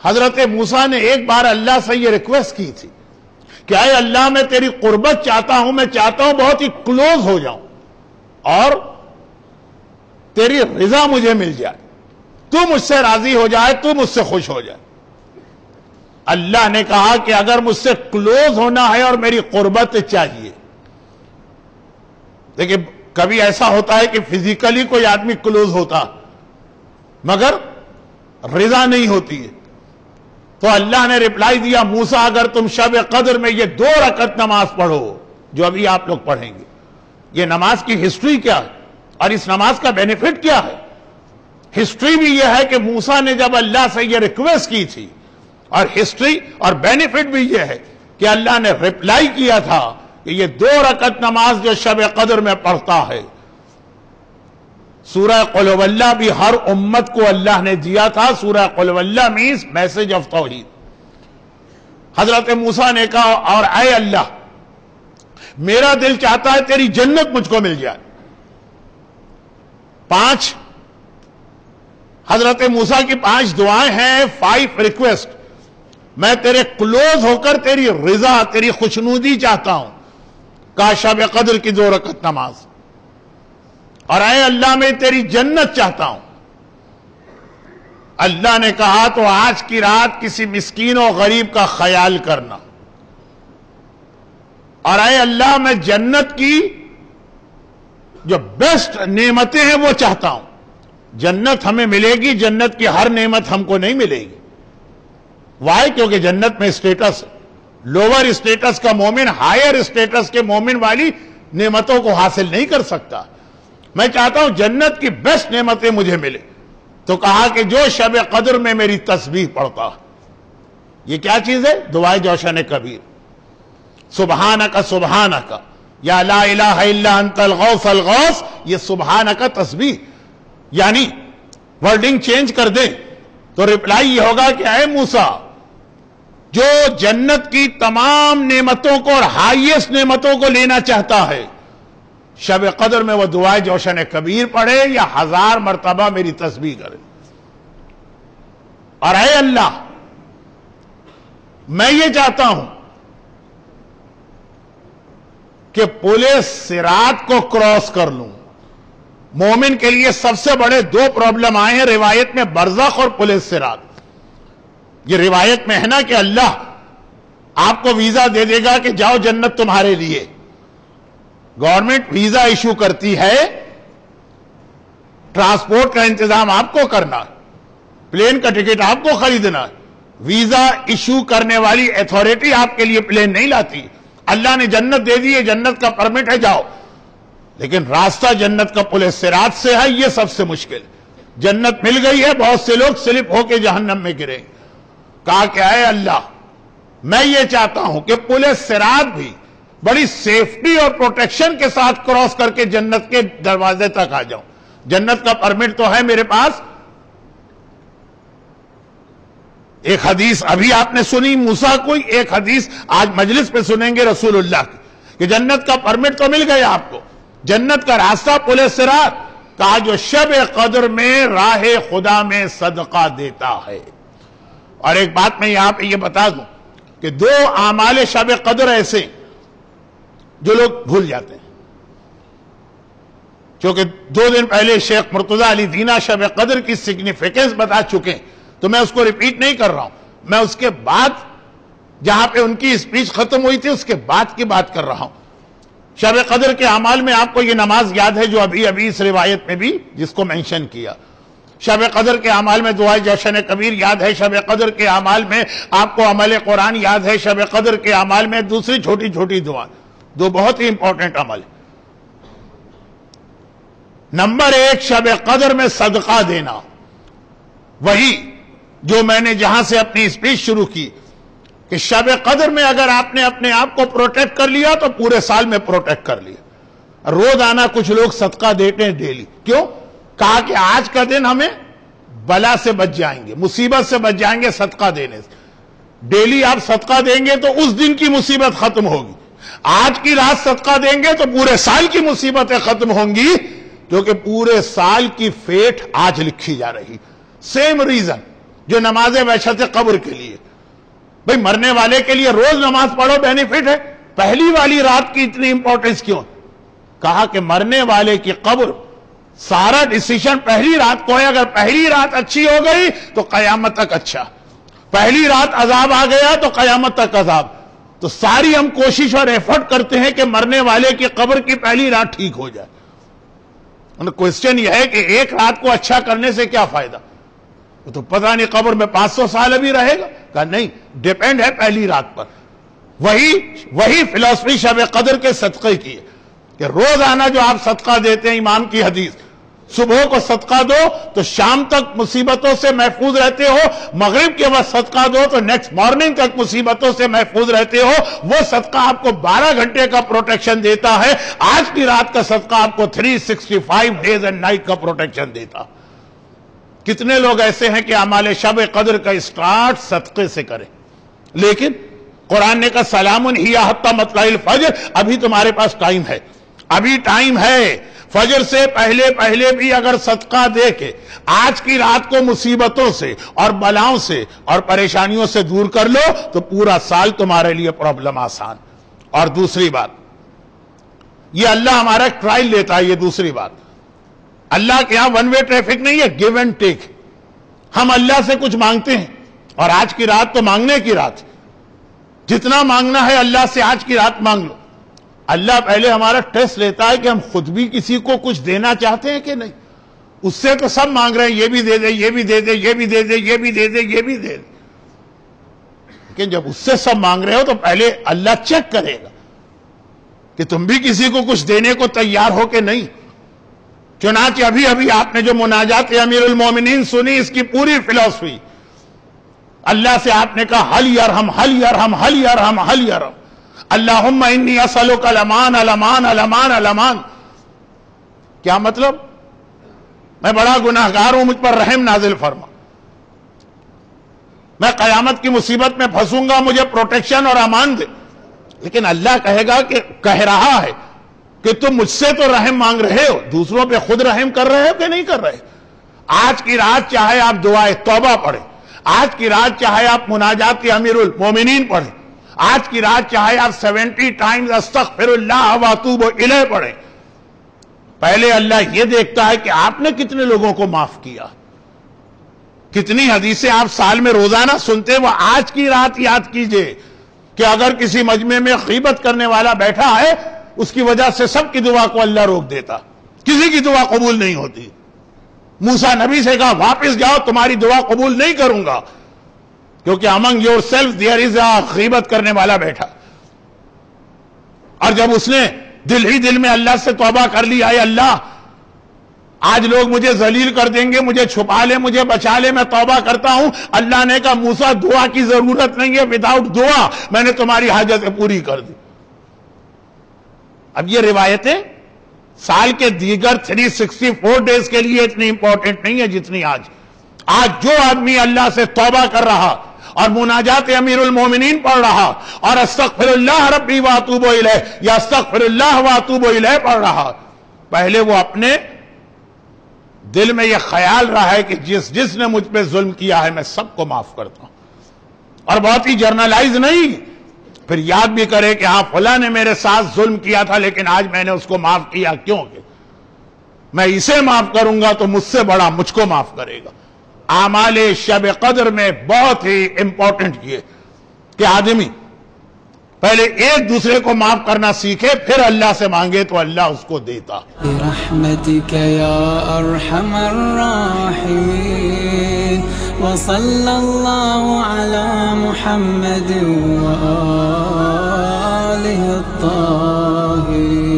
حضرت موسیٰ نے ایک بار اللہ سے یہ ریکویسٹ کی تھی کہ اے اللہ میں تیری قربت چاہتا ہوں، میں چاہتا ہوں بہت ہی کلوز ہو جاؤں اور تیری رضا مجھے مل جائے، تو مجھ سے راضی ہو جائے، تو مجھ سے خوش ہو جائے۔ اللہ نے کہا کہ اگر مجھ سے کلوز ہونا ہے اور میری قربت چاہیے، دیکھیں کبھی ایسا ہوتا ہے کہ فزیکلی کوئی آدمی کلوز ہوتا مگر رضا نہیں ہوتی ہے، تو اللہ نے رپلائی دیا موسیٰ اگر تم شب قدر میں یہ 2 رکعت نماز پڑھو جو ابھی آپ لوگ پڑھیں گے، یہ نماز کی ہسٹری کیا ہے اور اس نماز کا بینیفٹ کیا ہے؟ ہسٹری بھی یہ ہے کہ موسیٰ نے جب اللہ سے یہ ریکویسٹ کی تھی، اور ہسٹری اور بینیفٹ بھی یہ ہے کہ اللہ نے رپلائی کیا تھا کہ یہ 2 رکعت نماز جو شب قدر میں پڑھتا ہے، سورہ قل ہو اللہ بھی ہر امت کو اللہ نے دیا تھا۔ سورہ قل ہو اللہ مینز میسج آف توحید۔ حضرت موسیٰ نے کہا اور اے اللہ میرا دل چاہتا ہے تیری جنت مجھ کو مل جائے۔ 5 حضرت موسیٰ کی 5 دعائیں ہیں، 5 ریکویسٹ۔ میں تیرے کلوز ہو کر تیری رضا، تیری خوشنودی چاہتا ہوں، کہا شب قدر کی 2 رکعت نماز، اور اے اللہ میں تیری جنت چاہتا ہوں۔ اللہ نے کہا تو آج کی رات کسی مسکین و غریب کا خیال کرنا، اور اے اللہ میں جنت کی جو بیسٹ نعمتیں ہیں وہ چاہتا ہوں۔ جنت ہمیں ملے گی، جنت کی ہر نعمت ہم کو نہیں ملے گی۔ وائی؟ کیونکہ جنت میں اسٹیٹس، لوور اسٹیٹس کا مومن ہائر اسٹیٹس کے مومن والی نعمتوں کو حاصل نہیں کر سکتا۔ میں چاہتا ہوں جنت کی بیسٹ نعمتیں مجھے ملے، تو کہا کہ جو شب قدر میں میری تسبیح پڑھتا۔ یہ کیا چیز ہے؟ دعائے جوشن کبیر، سبحانک سبحانک یا لا الہ الا انت الغوث الغوث، یہ سبحانک تسبیح، یعنی ورڈنگ چینج کر دیں تو رپلائی یہ ہوگا کہ اے موسیٰ جو جنت کی تمام نعمتوں کو اور ہائیسٹ نعمتوں کو لینا چاہتا ہے، شب قدر میں وہ دعائے جوشن کبیر پڑھے یا 1000 مرتبہ میری تسبیح کرے۔ اور اے اللہ میں یہ چاہتا ہوں کہ پل صراط کو کراس کر لوں۔ مومن کے لیے سب سے بڑے 2 پرابلم آئے ہیں روایت میں، برزخ اور پل صراط۔ یہ روایت میں ہے نا کہ اللہ آپ کو ویزا دے دے گا کہ جاؤ جنت تمہارے لیے، گورنمنٹ ویزا ایشو کرتی ہے، ٹرانسپورٹ کا انتظام آپ کو کرنا، پلین کا ٹکٹ آپ کو خریدنا، ویزا ایشو کرنے والی اتھارٹی آپ کے لیے پلین نہیں لاتی۔ اللہ نے جنت دے دی ہے، جنت کا پرمٹ ہے، جاؤ، لیکن راستہ جنت کا پل صراط سے ہے، یہ سب سے مشکل۔ جنت مل گئی ہے، بہت سے لوگ سلپ ہو کے جہنم میں گرے۔ کہا کہ اے اللہ میں یہ چاہتا ہوں کہ پل صراط بھی بڑی سیفٹی اور پروٹیکشن کے ساتھ کراس کر کے جنت کے دروازے تک آ جاؤں۔ جنت کا پرمٹ تو ہے میرے پاس۔ ایک حدیث ابھی آپ نے سنی موسیٰ کو، ایک حدیث آج مجلس پہ سنیں گے رسول اللہ کی، کہ جنت کا پرمٹ تو مل گیا آپ کو، جنت کا راستہ پل صراط۔ کہا جو شب قدر میں راہ خدا میں صدقہ دیتا ہے۔ اور ایک بات میں یہاں پہ یہ بتا دوں کہ 2 اعمال شب قدر ایسے جو لوگ بھول جاتے ہیں، چونکہ 2 دن پہلے شیخ مرتضی علی دینا شب قدر کی سگنیفیکنس بتا چکے، تو میں اس کو ریپیٹ نہیں کر رہا ہوں، میں اس کے بعد جہاں پہ ان کی اسپیچ ختم ہوئی تھی اس کے بعد کی بات کر رہا ہوں۔ شب قدر کے اعمال میں آپ کو یہ نماز یاد ہے جو ابھی اس روایت میں بھی جس کو مینشن کیا، شب قدر کے اعمال میں دعائے جوشن کبیر یاد ہے، شب قدر کے اعمال میں آپ کو عمل قرآن یاد ہے، شب قدر کے اعمال میں دوسری چھوٹی چھوٹی دعا، 2 بہت ہی امپورٹنٹ عمل۔ نمبر 1 شب قدر میں صدقہ دینا، وہی جو میں نے جہاں سے اپنی اسپیچ شروع کی کہ شب قدر میں اگر آپ نے اپنے آپ کو پروٹیکٹ کر لیا تو پورے سال میں پروٹیکٹ کر لیا۔ روزانہ کچھ لوگ صدقہ دیتے ہیں ڈیلی، کیوں؟ کہا کہ آج کا دن ہمیں بلا سے بچ جائیں گے، مصیبت سے بچ جائیں گے صدقہ دینے سے۔ ڈیلی آپ صدقہ دیں گے تو اس دن کی مصیبت ختم ہوگی، آج کی رات صدقہ دیں گے تو پورے سال کی مصیبتیں ختم ہوں گی، کیونکہ پورے سال کی فیٹ آج لکھی جا رہی۔ سیم ریزن جو نماز وحشت قبر کے لیے. بھئی مرنے والے کے لیے روز نماز پڑھو بینیفٹ ہے، پہلی والی رات کی اتنی امپورٹنس کیوں؟ کہا کہ مرنے والے کی قبر سارا ڈیسیشن پہلی رات کو ہے. اگر پہلی رات اچھی ہو گئی تو قیامت تک اچھا، پہلی رات عذاب آ گیا تو قیامت تک عذاب. تو ساری ہم کوشش اور ایفرٹ کرتے ہیں کہ مرنے والے کی قبر کی پہلی رات ٹھیک ہو جائے. کوشچن یہ ہے کہ ایک رات کو اچھا کرنے سے کیا فائدہ؟ تو پتہ نہیں قبر میں 500 سال ابھی رہے گا. کہا نہیں، ڈیپینڈ ہے پہلی رات پر. وہی فلسفی شب قدر کے صدقے کی ہے کہ روزانہ جو آپ صدقہ دیتے ہیں، امام کی حدیث، صبح کو صدقہ دو تو شام تک مصیبتوں سے محفوظ رہتے ہو، مغرب کے وقت صدقہ دو تو نیکسٹ مارننگ تک مصیبتوں سے محفوظ رہتے ہو. وہ صدقہ آپ کو 12 گھنٹے کا پروٹیکشن دیتا ہے، آج کی رات کا صدقہ آپ کو 365 ڈیز اینڈ نائٹ کا پروٹیکشن دیتا. کتنے لوگ ایسے ہیں کہ اعمال شب قدر کا اسٹارٹ صدقے سے کریں، لیکن قرآن نے کہا سلام ہی حتی مطلع الفجر. ابھی تمہارے پاس ٹائم ہے، ابھی ٹائم ہے. فجر سے پہلے بھی اگر صدقہ دے کے آج کی رات کو مصیبتوں سے اور بلاؤں سے اور پریشانیوں سے دور کر لو تو پورا سال تمہارے لیے پرابلم آسان. اور دوسری بات، یہ اللہ ہمارا ٹرائل لیتا ہے. یہ دوسری بات، اللہ کے ہاں ون وے ٹریفک نہیں ہے، گیو اینڈ ٹیک. ہم اللہ سے کچھ مانگتے ہیں اور آج کی رات تو مانگنے کی رات، جتنا مانگنا ہے اللہ سے آج کی رات مانگ لو. اللہ پہلے ہمارا ٹیسٹ لیتا ہے کہ ہم خود بھی کسی کو کچھ دینا چاہتے ہیں کہ نہیں. اس سے تو سب مانگ رہے ہیں، یہ بھی دے دے، یہ بھی دے دے، یہ بھی دے دے، یہ بھی دے دے، یہ بھی دے دے. لیکن جب اس سے سب مانگ رہے ہو تو پہلے اللہ چیک کرے گا کہ تم بھی کسی کو کچھ دینے کو تیار ہو کہ نہیں. چنانچہ ابھی آپ نے جو مناجات امیر المومنین سنی، اس کی پوری فلسفی اللہ سے آپ نے کہا حل یرحم حل یرحم حل یرحم حل یرحم، اللہم انی اسألک الامان الامان الامان الامان. کیا مطلب؟ میں بڑا گناہگار ہوں، مجھ پر رحم نازل فرما. میں قیامت کی مصیبت میں پھنسوں گا، مجھے پروٹیکشن اور امان دے. لیکن اللہ کہے گا کہ کہہ رہا ہے کہ تم مجھ سے تو رحم مانگ رہے ہو، دوسروں پہ خود رحم کر رہے ہو کہ نہیں کر رہے؟ آج کی رات چاہے آپ دعائے توبہ پڑھیں، آج کی رات چاہے آپ مناجات امیر المومنین پڑھیں، آج کی رات چاہے آپ 70 ٹائمز استغفر اللہ واتوب الیہ پڑھیں، پہلے اللہ یہ دیکھتا ہے کہ آپ نے کتنے لوگوں کو معاف کیا. کتنی حدیثیں آپ سال میں روزانہ سنتے، وہ آج کی رات یاد کیجئے کہ اگر کسی مجمع میں غیبت کرنے والا بیٹھا ہے، اس کی وجہ سے سب کی دعا کو اللہ روک دیتا، کسی کی دعا قبول نہیں ہوتی. موسیٰ نبی سے کہا واپس جاؤ، تمہاری دعا قبول نہیں کروں گا، کیونکہ among yourself there is a غیبت کرنے والا بیٹھا. اور جب اس نے دل ہی دل میں اللہ سے توبہ کر لی، اے اللہ آج لوگ مجھے ذلیل کر دیں گے، مجھے چھپا لے، مجھے بچا لے، میں توبہ کرتا ہوں. اللہ نے کہا موسیٰ دعا کی ضرورت نہیں ہے، وداؤٹ دعا میں نے تمہاری حاجتیں پوری کر دی. اب یہ روایتیں سال کے دیگر 364 ڈیز کے لیے اتنی امپورٹنٹ نہیں ہے جتنی آج. آج جو آدمی اللہ سے توبہ کر رہا اور مناجات امیر المومنین پڑھ رہا اور استغفر اللہ ربی واتوب الیہ یا استغفر اللہ واتوب الیہ پڑھ رہا، پہلے وہ اپنے دل میں یہ خیال رہا ہے کہ جس نے مجھ پہ ظلم کیا ہے میں سب کو معاف کرتا ہوں. اور بہت ہی جرنلائز نہیں، پھر یاد بھی کرے کہ ہاں فلاں نے میرے ساتھ ظلم کیا تھا لیکن آج میں نے اس کو معاف کیا، کیونکہ میں اسے معاف کروں گا تو مجھ سے بڑا مجھ کو معاف کرے گا. اعمال شب قدر میں بہت ہی امپورٹنٹ یہ کہ آدمی پہلے ایک دوسرے کو معاف کرنا سیکھے، پھر اللہ سے مانگے تو اللہ اس کو دیتا. برحمتک یا ارحم الراحمین وصلی اللہ علی محمد وآلہ الطاہرین.